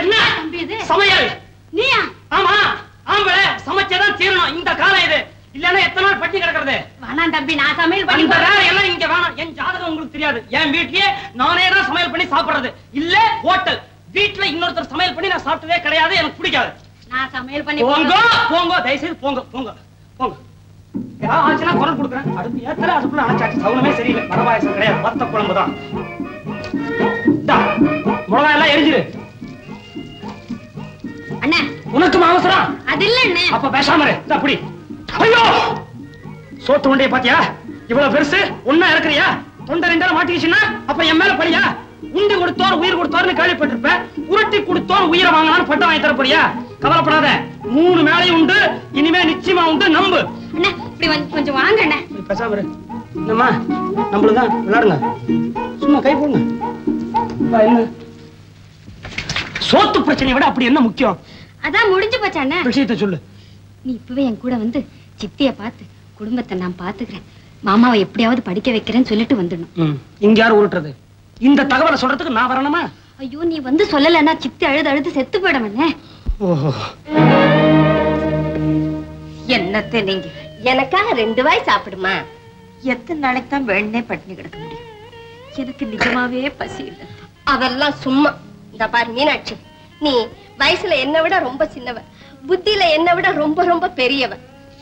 என்ன சமையல்? நீயா? ஆமா, ஆம்பளை சமைச்சதான் தீரணும். இந்த காலம் இது. இல்லன்னா எத்தனை நாள் பட்டி கிடக்கிறது? வேணாம் தம்பி, நான் சமையல் பண்ணி இந்த வேலை எல்லாம் இங்க வேணாம். என் ஜாதகம் உங்களுக்கு தெரியாது. என் வீட்லயே நானே தான் சமையல் பண்ணி சாப்பிடுறது. இல்ல ஹோட்டல். வீட்டுல இன்னொருத்தர் சமையல் பண்ணி நான் சாப்பிட்டதே கிடையாது. எனக்கு பிடிக்காது. நான் சமையல் பண்ணி போங்க போங்க, தயவுசெய்து போங்க போங்க போங்க. ஏதாவது ஆச்சுன்னா குரல் கொடுக்குறேன். அடுத்து ஏத்தல அதுக்குள்ள அணைச்சாச்சு. சவுனமே சரியில்லை. வரவாயசம் கிடையாது. வத்த குழம்பு தான். மிளகா எல்லாம் எரிஞ்சிரு. அண்ணா, உனக்கு அவசரம் அது இல்ல அண்ணே. அப்ப பேசாம இரு. அப்படி ஐயோ, சோத்து உண்டைய பாத்தியா? இவ்வளவு பெருசு ஒன்னா இருக்கிறியா? தொண்டை ரெண்டால மாட்டிக்கிச்சுன்னா அப்ப என் மேல பழியா? உண்டி கொடுத்தோர் உயிர் கொடுத்தோர்னு கேள்விப்பட்டிருப்ப. உருட்டி கொடுத்தோர் உயிரை வாங்கலான்னு பட்டம் வாங்கி தர போறியா? கவலைப்படாத, 3 மேலையும் உண்டு. இனிமே நிச்சயமா உண்டு, நம்பு. அண்ணா, இப்படி கொஞ்சம் வாங்க அண்ணா. பேசாம இரு. என்னம்மா, நம்மளுதான் விளையாடுங்க. சும்மா கை போடுங்க. என்ன சோத்து பிரச்சனையை விட அப்படி என்ன முக்கியம்? அதான் முடிஞ்சு போச்சு அண்ணா. விஷயத்தை சொல்லு. நீ இப்பவே என் கூட வந்து சித்திய பார்த்து குடும்பத்தை நான் பாத்துக்கிறேன், மாமாவை எப்படியாவது படிக்க வைக்கிறேன்னு சொல்லிட்டு வந்துடணும். இங்க யாரு உருட்டுறது? இந்த தகவலை சொல்றதுக்கு நான் வரணுமா? ஐயோ, நீ வந்து சொல்லலன்னா சித்தி அழுது அழுது செத்து போயிடமண்ணே. ஓஹோ, என்னத்தை நீங்க எனக்காக 2 வாய் சாப்பிடுமா? எத்தனை நாளைக்கு தான் வேணே பட்டினி கிடக்க முடியும்? எனக்கு நிஜமாவே பசி இல்லை. அதெல்லாம் சும்மா. இந்த பாரு மீனாட்சி, நீ வயசுல என்ன விட ரொம்ப சின்னவ, புத்தியில என்ன விட ரொம்ப ரொம்ப பெரியவ.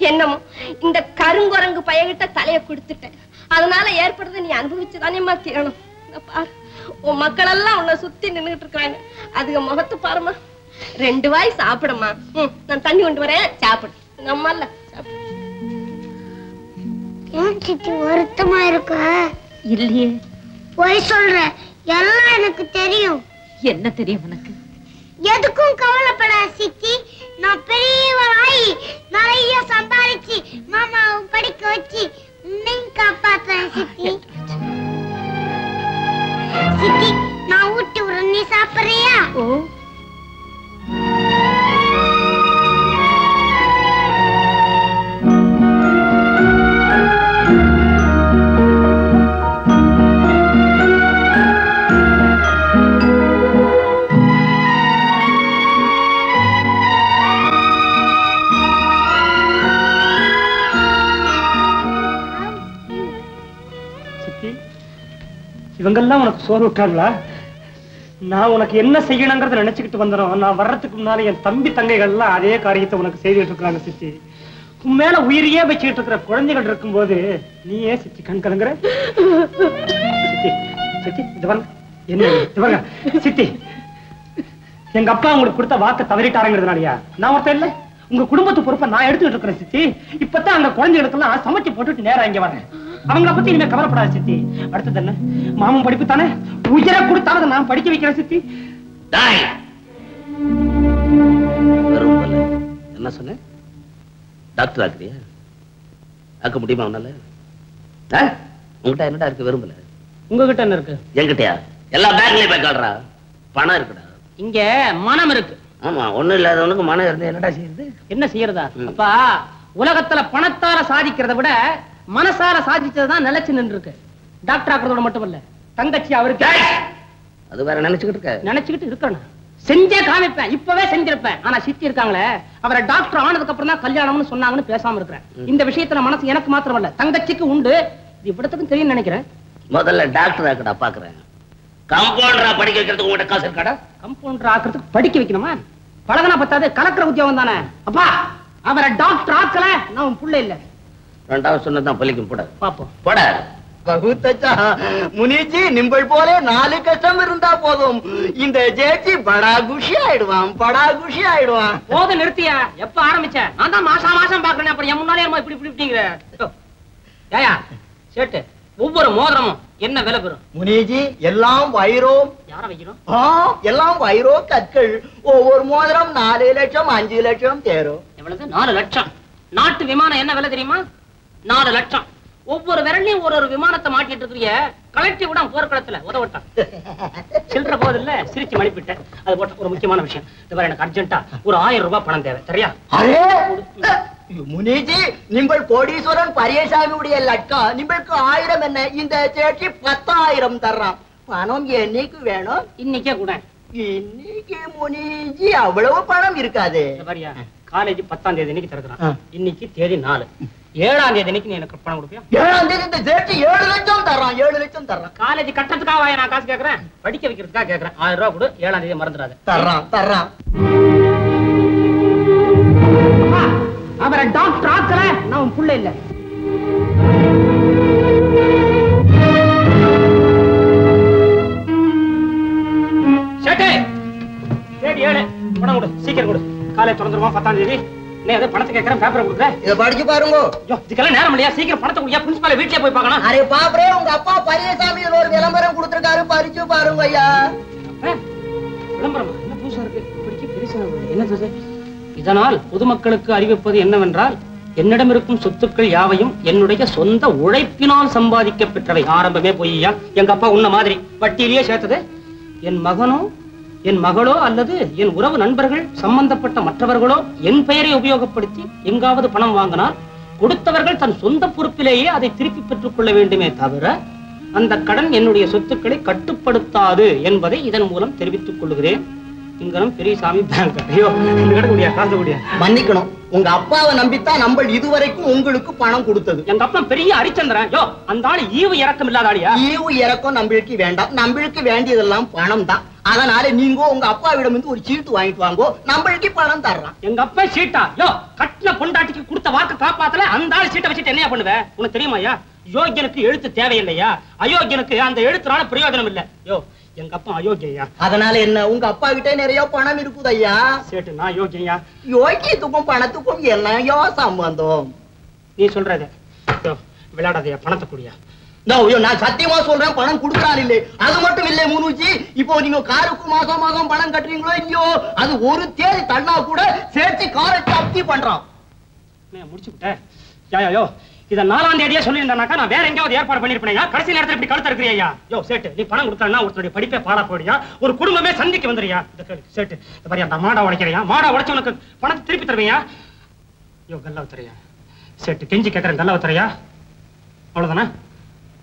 என்னமோ இந்த கருங்குரங்கு பையகிட்ட தலைய கொடுத்துட்டேன். அதனால ஏற்படுறது நீ அனுபவிச்சுதானேம்மா தீரணும். பாரு, உன் மக்கள் எல்லாம் உன்னை சுத்தி நின்றுட்டு இருக்காங்க. அதுக்கு முகத்து பாருமா. 2 வாய் சாப்பிடுமா. நான் தண்ணி கொண்டு வரேன், சாப்பிடு. நம்மல்ல சாப்பிடு. ஏன் சித்தி வருத்தமா இருக்க? இல்லையே. போய் சொல்ற, எல்லாம் எனக்கு தெரியும். என்ன தெரியும் உனக்கு? எதுக்கும் கவலைப்படாத சித்தி. நான் பெரியவளாயி நிறைய சம்பாதிச்சு மாமாவை படிக்க வச்சு உன்னையும் காப்பாத்துறேன் சித்தி. சித்தி, நான் ஊட்டி விடுறேன், நீ சாப்பிடுறியா? ஓ, இவங்கெல்லாம் உனக்கு சோறு விட்டாங்களா? நான் உனக்கு என்ன செய்யணுங்கிறத நினைச்சுக்கிட்டு வந்துடும். நான் வர்றதுக்கு முன்னால என் தம்பி தங்கைகள்லாம் அதே காரியத்தை உனக்கு செய்துட்டு இருக்காங்க சித்தி. உன் மேல உயிரியே வச்சுக்கிட்டு இருக்கிற குழந்தைகள் இருக்கும் போது நீ ஏன் சித்தி கண் கலங்குற? சித்தி சித்தி, இது வாங்க. என்ன இது வாங்க சித்தி, எங்க அப்பா உங்களுக்கு கொடுத்த வாக்க தவறிட்டாருங்கிறதுனாலயா? நான் ஒருத்தர் இல்ல, உங்க குடும்பத்து பொறுப்பை நான் எடுத்துட்டு இருக்கிறேன் சித்தி. இப்பதான் அந்த குழந்தைகளுக்கு எல்லாம் சமைச்சு போட்டுட்டு நேரம் இங்க வரேன். அவங்கள பத்தி இனிமே கவலைப்படாத சித்தி. அடுத்தது என்ன, மாமன் படிப்பு தானே, உயிரை கொடுத்தாலும் நான் படிக்க வைக்கிறேன் சித்தி. என்ன சொன்ன? டாக்டர் ஆக்குறியா? ஆக்க முடியுமா உன்னால? உங்ககிட்ட என்னடா இருக்கு? விரும்பல. உங்ககிட்ட என்ன இருக்கு? என்கிட்டயா? எல்லா பேங்க்லயும் போய் காட்டுறா. பணம் இருக்குடா. இங்க மனம் இருக்கு. ஆமா, ஒண்ணும் இல்லாதவனுக்கு மனம் இருந்து என்னடா செய்யுது? என்ன செய்யறதா? அப்பா, உலகத்துல பணத்தால சாதிக்கிறத விட மனசால சாதிச்சதுதான் நிலைச்சு நின்று இருக்கு. டாக்டர் ஆக்குறதோட மட்டும் இல்ல, தங்கச்சி அவருக்கு அது வேற நினைச்சுக்கிட்டு இருக்க. நினைச்சுக்கிட்டு இருக்கணும். செஞ்சே காமிப்பேன், இப்பவே செஞ்சிருப்பேன். ஆனா சித்தி இருக்காங்களே, அவரை டாக்டர் ஆனதுக்கு அப்புறம் தான் கல்யாணம்னு சொன்னாங்கன்னு பேசாம இருக்கிறேன். இந்த விஷயத்துல மனசு எனக்கு மாத்திரம் இல்ல, தங்கச்சிக்கு உண்டு. இது இவ்வளவுக்கும் தெரியும் நினைக்கிறேன். முதல்ல டாக்டர் ஆக்கடா பாக்குறேன். கம்பவுண்டரா படிக்க வைக்கிறதுக்கு உங்கள்கிட்ட காசு இருக்காடா? கம்பவுண்டர் ஆக்குறதுக்கு படிக்க வைக்கணுமா? பழகனா பத்தாது, கலக்கிற உத்தியோகம் தானே. அப்பா, அவரை டாக்டர் ஆக்கல நான் உன் புள்ள இல்ல. ரெண்டாவது சொன்னதான் பலிக்கும். போட பாப்போம். போட. बहुत अच्छा मुनि जी निम्बल போலே 4 கஷ்டம் இருந்தா போதும். இந்த ஜேச்சி படா குஷி ஆயிடுவான், படா குஷி ஆயிடுவான். போது நிறுத்தியா? எப்ப ஆரம்பிச்ச? நான் தான் மாசம் மாசம் பாக்குறேன். அப்புறம் என் முன்னாலே இப்படி இப்படி இப்படிங்கிற. ஏயா சேட்டு, ஒவ்வொரு மோதிரமும் என்ன விலை பெறும்? முனிஜி எல்லாம் வைரோம். யார வைக்கிறோம்? எல்லாம் வைரோ கற்கள். ஒவ்வொரு மோதிரம் 4 லட்சம் 5 லட்சம் தேரும். எவ்வளவு? 4 லட்சம். நாட்டு விமானம் என்ன விலை தெரியுமா? 4 லட்சம். ஒவ்வொரு விரலையும் ஒரு விமானத்தை மாட்டிட்டு இருக்கிறீங்க. கலெக்டிவ் கூட போர்க்களத்துல உதவட்டான். சில்லற போது இல்ல, சிரிச்சு மணிப்பிட்டேன். அது போட்ட ஒரு முக்கியமான விஷயம். இது வரை எனக்கு அர்ஜென்ட்டா ஒரு 1000 ரூபாய் பணம் தேவை. சரியா? அரே முனிஜி, நீங்கள் கோடீஸ்வரன் பரியசாமி உடைய லட்கா. உங்களுக்கு 1000 என்ன, இந்த சேட்சி 10,000 தர்றான். பணம் என்னைக்கு வேணும்? இன்னைக்கே கூட. இன்னைக்கு முனிஜி அவ்வளவு பணம் இருக்காது. காலேஜ் 10ஆம் தேதி இன்னைக்கு திறக்கிறான். இன்னைக்கு தேதி 4. 7ஆம் தேதி இன்னைக்கு நீ எனக்கு பணம் கொடுப்பியா? 7ஆம் தேதி இந்த ஜேட்சி 7 லட்சம் தர்றான். 7 லட்சம் தர்றான். காலேஜ் கட்டறதுக்காக நான் காசு கேக்குறேன், படிக்க வைக்கிறதுக்காக கேக்குறேன். 1000 ரூபாய் கொடு, 7ஆம் தேதி மறந்துடாத. தர்றான். அவரை டாக்டர் ஆக்கல, நான் உன் புள்ள இல்ல. பணம் கொடு, சீக்கிரம் கொடு. காலேஜ் திறந்துருவோம் 10ஆம் தேதி. நீ அதை பணத்தை கேட்கறேன், பேப்பரை கொடுக்குறேன். இதை படிச்சு பாருங்க. இதுக்கெல்லாம் நேரம் இல்லையா? சீக்கிரம் பணத்தை கொடுயா, பிரின்சிபால வீட்லயே போய் பார்க்கணும். அரே பாப்பரே, உங்க அப்பா பரியசாமி ஒரு விளம்பரம் கொடுத்திருக்காரு, படிச்சு பாருங்க ஐயா. விளம்பரமா? என்ன புதுசா இருக்கு? படிக்க பெருசா என்ன? இதனால் பொதுமக்களுக்கு அறிவிப்பது என்னவென்றால், என்னிடம் இருக்கும் சொத்துக்கள் யாவையும் என்னுடைய சொந்த உழைப்பினால் சம்பாதிக்க பெற்றவை. ஆரம்பமே பொய்யா? எங்க அப்பா உன்ன மாதிரி வட்டியிலேயே சேர்த்தது. என் மகனோ என் மகளோ அல்லது என் உறவு நண்பர்கள் சம்பந்தப்பட்ட மற்றவர்களோ என் பெயரை உபயோகப்படுத்தி எங்காவது பணம் வாங்கினால் கொடுத்தவர்கள் தன் சொந்த பொறுப்பிலேயே அதை திருப்பி பெற்றுக் கொள்ள வேண்டுமே தவிர அந்த கடன் என்னுடைய சொத்துக்களை கட்டுப்படுத்தாது என்பதை இதன் மூலம் தெரிவித்துக் கொள்கிறேன். இங்கனம் பெரியசாமி பேங்க். ஐயோ, மன்னிக்கணும், உங்க அப்பாவை நம்பித்தான் நம்ம இதுவரைக்கும் உங்களுக்கு பணம் கொடுத்தது. எங்க அப்பா பெரிய அரிச்சந்திரன். யோ, அந்த ஆளு ஈவு இறக்கம் இல்லாத ஆளியா? ஈவு இறக்கம் நம்மளுக்கு வேண்டாம். நம்மளுக்கு வேண்டியதெல்லாம் பணம் தான். அதனால நீங்க உங்க அப்பாவிடம் ஒரு சீட்டு வாங்கிட்டு வாங்கோ, நம்மளுக்கு பணம் தர்றான். எங்க அப்பா சீட்டா? யோ, கட்டின பொண்டாட்டிக்கு கொடுத்த வாக்கு காப்பாத்தல, அந்த ஆளு சீட்டை வச்சுட்டு என்ன பண்ணுவ? உனக்கு தெரியுமாயா? யோகியனுக்கு எழுத்து தேவையில்லையா? அயோக்கியனுக்கு அந்த எழுத்துனால பிரயோஜனம் இல்ல. யோ, எங்க அப்பா அயோக்கியா. அதனால என்ன, உங்க அப்பா கிட்ட நிறைய பணம் இருக்குது ஐயா. சேட்டு, நான் யோகியா? யோகியத்துக்கும் பணத்துக்கும் என்னையோ சம்பந்தம்? நீ சொல்றது விளையாடாதையா, பணத்தை கூடியா? நான் சத்தியமா சொல்றேன், பணம் கொடுக்கறான் இல்லை. அது மட்டும் இல்லை முனுஜி, இப்போ நீங்க காருக்கு மாசம் மாசம் பணம் கட்டுறீங்களோ இல்லையோ, அது ஒரு தேதி தள்ளா கூட சேர்த்து காரை ஜப்தி பண்றான். முடிச்சு விட்டேன். யோ, இத 4ஆம் தேதியே சொல்லியிருந்தாக்கா நான் வேற எங்கேயாவது ஏற்பாடு பண்ணிருப்பேன். கடைசி நேரத்தில் இப்படி கழுத்து இருக்கிறியா? யோ சேட்டு, நீ பணம் கொடுத்தா ஒருத்தருடைய படிப்பே பாழா போடியா, ஒரு குடும்பமே சந்திக்கு வந்துறியா? சேட்டு, அந்த மாடா உடைக்கிறியா? மாடா உடைச்சு உனக்கு பணத்தை திருப்பி தருவியா? யோ, கல்லாவ தரையா? சேட்டு, கெஞ்சி கேட்கறேன், கல்லாவ தரையா? அவ்வளவுதானா?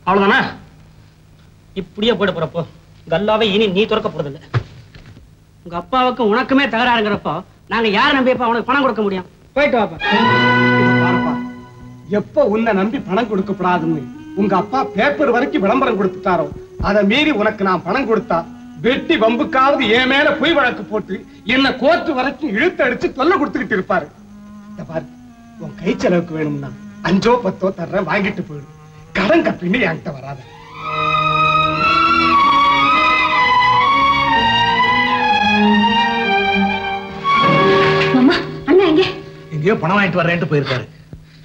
அவ்வளவுதானா? இப்படியே போயிட போறப்போ கல்லாவை இனி நீ துறக்க போறதில்ல. உங்க அப்பாவுக்கு உனக்குமே தகராறுங்கிறப்போ நாங்க யாரை நம்பி அவனுக்கு பணம் கொடுக்க முடியும்? போயிட்டு வாப்பா. எப்ப உன்னை நம்பி பணம் கொடுக்கப்படாதுன்னு உங்க அப்பா பேப்பர் வரைக்கும் விளம்பரம் கொடுத்துட்டாரோ, அதை மீறி உனக்கு நான் பணம் கொடுத்தா வெட்டி வம்புக்காவது என் மேல பொய் வழக்கு போட்டு என்ன கோர்ட்டு வரைக்கும் இழுத்து அடிச்சு தொல்லை கொடுத்துக்கிட்டு இருப்பாரு. பாரு, உன் கை செலவுக்கு வேணும்னா 5ஓ 10ஓ தர்றேன், வாங்கிட்டு போயிடும். கடன் கப்பின்னு என்கிட்ட வராத. எங்கேயோ பணம் வாங்கிட்டு வரேன்ட்டு போயிருக்காரு.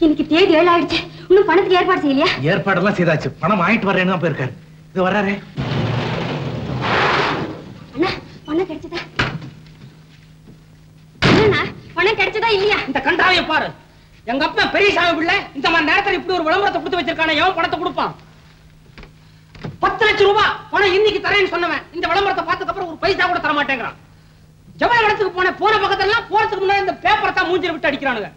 இன்னைக்கு தேதி 7 ஆயிடுச்சு, இன்னும் பணத்துக்கு ஏற்பாடு செய்யலையா? ஏற்பாடெல்லாம் செய்தாச்சு, பணம் வாங்கிட்டு வரேன்னு தான் போயிருக்காரு. இது வர்றாரு. அண்ணா, பணம் கிடைச்சதா? அண்ணா, பணம் கிடைச்சதா இல்லையா? இந்த கண்டாவைய பாரு. எங்க அப்பா பெரியசாமி பிள்ளை இந்த மாதிரி நேரத்தில் இப்படி ஒரு விளம்பரத்தை கொடுத்து வச்சிருக்கானே, எவன் பணத்தை கொடுப்பான்? 10 லட்சம் ரூபாய் பணம் இன்னைக்கு தரேன்னு சொன்னவன் இந்த விளம்பரத்தை பார்த்ததுக்கு அப்புறம் ஒரு பைசா கூட தர மாட்டேங்கிறான். ஜவஹர் இடத்துக்கு போன பக்கத்தெல்லாம் போறதுக்கு முன்னாடி இந்த பேப்பரை தான் மூஞ்சில விட்டு அடிக்கிறானுங்க.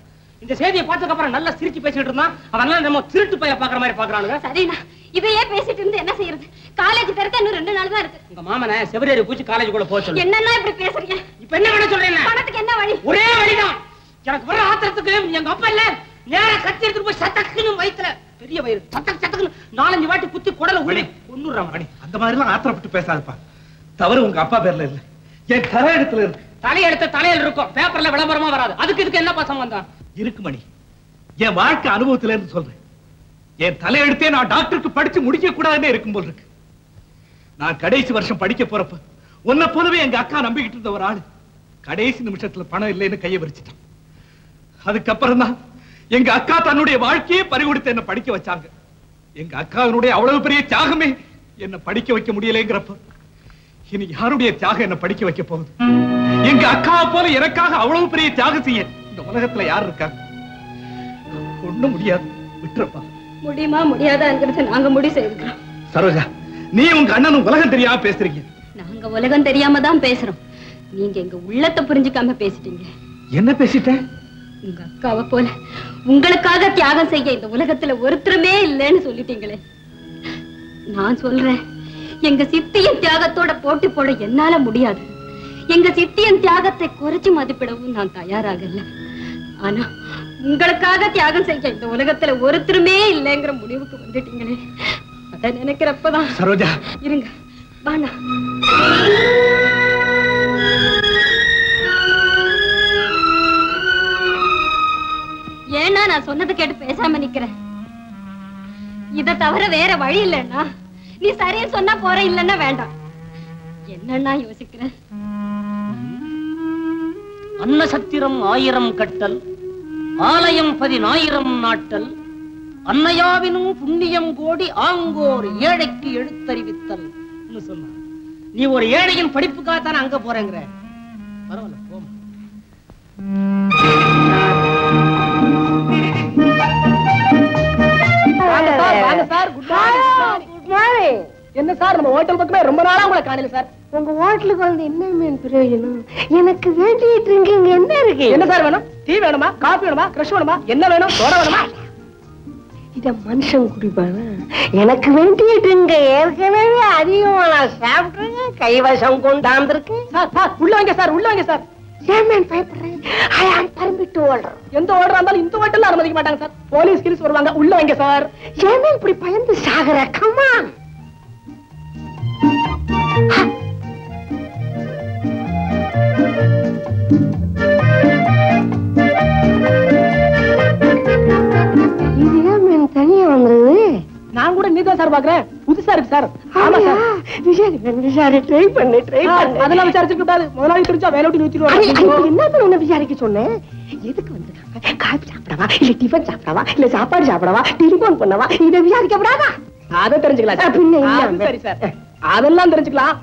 இந்த செய்தியை பார்த்ததுக்கு அப்புறம் நல்லா சிரிச்சு பேசிட்டு இருந்தான். அவன் நம்ம திருட்டு பைய பாக்குற மாதிரி பாக்குறானுங்க. சரிண்ணா, இதையே பேசிட்டு இருந்து என்ன செய்யறது? காலேஜ் திறக்க இன்னும் 2 நாள் தான் இருக்கு. உங்க மாமனை செவரேறி பூச்சி காலேஜுக்குள்ள போக சொல்லு. என்னன்னா இப்படி பேசுறீங்க? இப்ப என்ன பண்ண சொல்றீங்க? பணத்துக்கு என்ன வழி? ஒரே வழிதான். எனக்கு வர ஆத்திரத்துக்கு எங்க அப்பா இல்ல நேரா கத்தி எடுத்துட்டு போய் சட்டக்குன்னு வயித்துல பெரிய வயிறு சட்டக்குன்னு 4-5 வாட்டி குத்தி குடல உள்ளே கொன்னுறான். அந்த மாதிரி எல்லாம் ஆத்திரப்பட்டு பேசாதப்பா. தவறு உங்க அப்பா பேர்ல இல்ல, என் தலையெழுத்துல இருக்கு. தலையெழுத்து தலையில் இருக்கும், பேப்பர்ல விளம்பரமா வராது. அதுக்கு இதுக்கு என்ன சம்பந்தம் இருக்கு மணி? என் வாழ்க்கை அனுபவத்துல இருந்து சொல்றேன். என் தலையெழுத்தே நான் டாக்டருக்கு படிச்சு முடிக்க கூடாதுன்னு இருக்கும் போல் இருக்கு. நான் கடைசி வருஷம் படிக்க போறப்ப உன்னை போலவே எங்க அக்கா நம்பிக்கிட்டு இருந்த ஒரு ஆளு கடைசி நிமிஷத்துல பணம் இல்லைன்னு கையை விரிச்சிட்டான். அதுக்கப்புறம் தான் எங்க அக்கா தன்னுடைய வாழ்க்கையே பறிகொடுத்து என்ன படிக்க வச்சாங்க. எங்க அக்காவினுடைய அவ்வளவு பெரிய தியாகமே என்ன படிக்க வைக்க முடியலைங்கிறப்ப இனி யாருடைய தியாகம் என்ன படிக்க வைக்க போகுது? எங்க அக்காவை போல எனக்காக அவ்வளவு பெரிய தியாகம் செய்ய இந்த உலகத்துல யார் இருக்காங்க? ஒண்ணும் முடியாது, விட்டுறப்பா. முடியுமா முடியாதாங்கிறது நாங்க முடிவு செய்திருக்கிறோம். சரோஜா, நீ உங்க அண்ணனும் உலகம் தெரியாம பேசுறீங்க. நாங்க உலகம் தெரியாம தான் பேசுறோம். நீங்க எங்க உள்ளத்தை புரிஞ்சுக்காம பேசிட்டீங்க. என்ன பேசிட்டேன்? உங்க அக்காவை போல உங்களுக்காக தியாகம் செய்ய இந்த உலகத்துல ஒருத்தருமே இல்லைன்னு சொல்லிட்டீங்களே. நான் சொல்றேன், எங்க சித்தியின் தியாகத்தோட போட்டி போட என்னால முடியாது. எங்க சித்தியின் தியாகத்தை குறைச்சு மதிப்பிடவும் நான் தயாராகல. ஆனா உங்களுக்காக தியாகம் செய்ய இந்த உலகத்துல ஒருத்தருமே இல்லைங்கிற முடிவுக்கு வந்துட்டீங்களே, அத நினைக்கிறப்பதான். சரோஜா இருங்க, வாண்ணா. ஏன்னா நான் சொன்னதை கேட்டு பேசாம நிக்கிறேன். இத தவிர வேற வழி இல்லைன்னா நீ சரியா சொன்னா போற, இல்லன்னா வேண்டாம். என்னன்னா யோசிக்கிறேன். அன்னசத்திரம் 1000 கட்டல், ஆலயம் 10,000 நாட்டல், அன்னையாவினும் புண்ணியம் கோடி ஆங்கோர் ஏழைக்கு எழுத்தறிவித்தல் சொன்ன. நீ ஒரு ஏழையின் படிப்புக்காகத்தானே அங்க போறேங்கிற. பரவாயில்ல, போமா. என்ன சார், நம்ம ஹோட்டல் பக்கமே ரொம்ப நாளா உங்களை காணல சார். உங்க ஹோட்டலுக்கு வந்து என்ன மேன் பிரயோஜனம்? எனக்கு வேண்டிய ட்ரிங்க் இங்க என்ன இருக்கு? என்ன சார் வேணும்? டீ வேணுமா, காபி வேணுமா, கிரஷ் வேணுமா, என்ன வேணும்? சோடா வேணுமா? இத மனுஷன் குடிப்பானா? எனக்கு வேண்டிய ட்ரிங்க் ஏற்கனவே அதிகமா நான் சாப்பிட்டுருக்கேன், கைவசம் கொண்டாந்துருக்கேன். சார் சார் உள்ள வாங்க சார், உள்ள வாங்க சார். ஏன் பயப்படுறேன்? ஐ ஆம் பர்மிட் ஓடுறேன். எந்த ஓடுறா இருந்தாலும் இந்த ஹோட்டல்ல அனுமதிக்க மாட்டாங்க சார். போலீஸ் கிரிஸ் வருவாங்க, உள்ள வாங்க சார். ஏன் இப்படி பயந்து சாகர? கமான். இது ஏன் தனியா வந்தது? நான் கூட நீதான் சார் பாக்குறேன், புதுசா இருக்கு சார். ஆமா சார், விசாரி ட்ரை பண்ணு. அதெல்லாம் விசாரிச்சுக்க கூடாது. முதலாளி தெரிஞ்சா வேலை விட்டு நிறுத்திடுவாங்க. என்ன உன்னை விசாரிக்க சொன்னேன்? எதுக்கு வந்திருக்காங்க? காபி சாப்பிடவா, இல்ல டிஃபன் சாப்பிடவா, இல்ல சாப்பாடு சாப்பிடவா, டெலிபோன் பண்ணவா? இதை விசாரிக்கப்படாதா? அதை தெரிஞ்சுக்கலாம். பின்ன சரி சார், அதெல்லாம் தெரிஞ்சுக்கலாம்.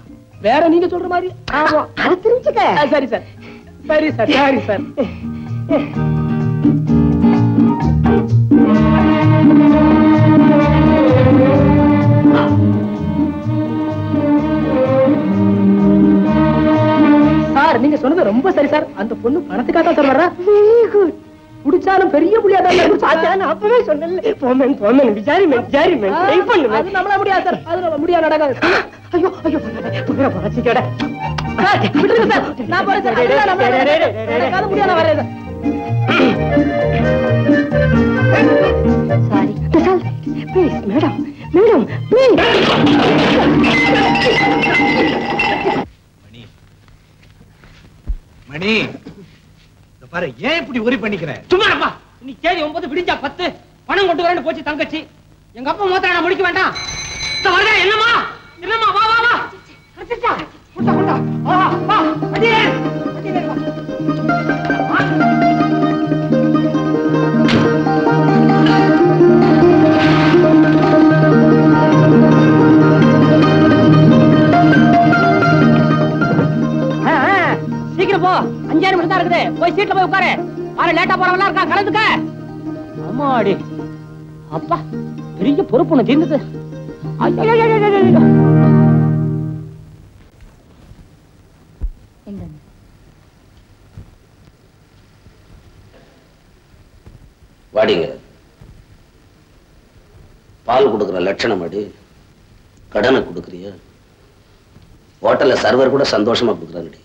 வேற நீங்க சொல்ற மாதிரி. ஆமா, அதை தெரிஞ்சுக்க. சரி சார், சரி சார், சரி சார். சார் நீங்க சொன்னது ரொம்ப சரி சார். அந்த பொண்ணு பணத்துக்காக தான் சார் வர்றா. Very good. குடிச்சாலும் பெரிய புள்ளியாதான். அப்பவே சொன்னேன், போமேன் விசாரி ட்ரை பண்ணு. அது நம்மள முடியாது சார், அது நம்ம முடியாது, நடக்காது. ஐயோ ஐயோ, போறேன். விட்டுருங்க சார், நான் போறேன் சார். நடக்காது, முடியாது, நான் வரேன் sir. Sorry. Please madam, please. Mani, பாரு, ஏன் இப்படி ஒரி பண்ணிக்கிற? சும்மாப்பா, நீ தேதி 9 விடிஞ்சா 10 பணம் கொண்டு வரேன்னு போச்சு தங்கச்சி. எங்க அப்பா மோத்த நான் முடிக்க வேண்டாம். என்னமா வா வா வா. அடிச்சா குண்டா வா வா அடியே வா. சீக்கிரம் போ, 5 நிமிஷம் தான் இருக்குது. போய் சீட்ல போய் உட்காரு. ஆனா லேட்டா போறவங்களா இருக்கா, கலந்துக்க. அம்மாடி, அப்பா பெரிய பொறுப்பு ஒண்ணு தீர்ந்தது. வாடிங்க. பால் கொடுக்குற லட்சணம் அடி. கடனை கொடுக்குறிய? ஹோட்டல்ல சர்வர் கூட சந்தோஷமா கொடுக்குறாங்கடி.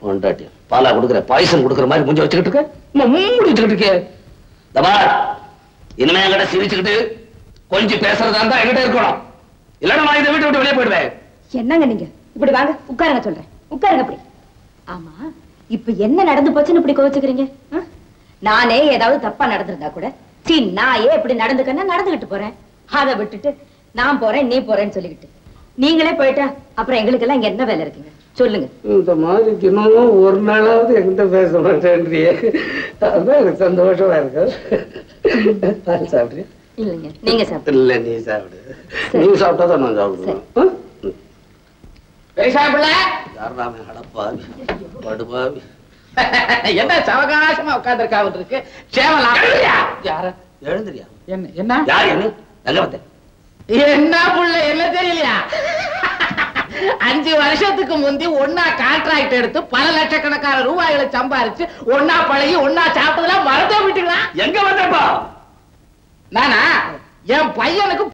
பொண்டாட்டி பாலா கொடுக்குற, பாய்சன் கொடுக்குற மாதிரி மூஞ்ச வச்சுக்கிட்டு இருக்க, மூடி வச்சுக்கிட்டு இருக்கே. தபா, இனிமே என்கிட்ட சிரிச்சுக்கிட்டு கொஞ்சம் பேசுறதா இருந்தா என்கிட்ட இருக்கணும். இல்லன்னா நான் இதை வீட்டை விட்டு வெளியே போயிடுவேன். என்னங்க நீங்க இப்படி வாங்க, உட்காருங்க சொல்றேன். உட்காருங்க அப்படி. ஆமா, இப்ப என்ன நடந்து போச்சுன்னு இப்படி கோவிச்சுக்கிறீங்க? நானே ஏதாவது தப்பா நடந்திருந்தா கூட நாயே இப்படி நடந்துக்கன்னா நடந்துகிட்டு போறேன். அதை விட்டுட்டு நான் போறேன் நீ போறேன்னு சொல்லிக்கிட்டு நீங்களே போயிட்டா அப்புறம் எங்களுக்கு எல்லாம் இங்க என்ன வேலை இருக்குங்க? சொல்லுங்க. இந்த மாதிரி தினமும் ஒரு நாளாவது என்கிட்ட பேச மாட்டேன்றியே, அதான் எனக்கு சந்தோஷமா இருக்கு. சாப்பிடுறியா? இல்லைங்க, நீங்க சாப்பிடு. இல்ல நீ சாப்பிடு. நீ சாப்பிட்டா தான் நான் சாப்பிடுவேன். என்ன சவகாசமா உட்கார்ந்து இருக்கு? எழுந்திரியா? என்ன யார் என்ன என்ன புள்ள என்ன தெரியலையா? 5 வருஷத்துக்கு முந்தி ஒன்னா கான்ட்ராக்ட் எடுத்து பல லட்சக்கணக்கான ரூபாய்களை சம்பாரிச்சு ஒன்னா பழகி ஒன்னா சாப்பிட்டதெல்லாம் மறந்தே விட்டுக்கலாம். எங்க வந்தப்பா? நானா என் பையனுக்கு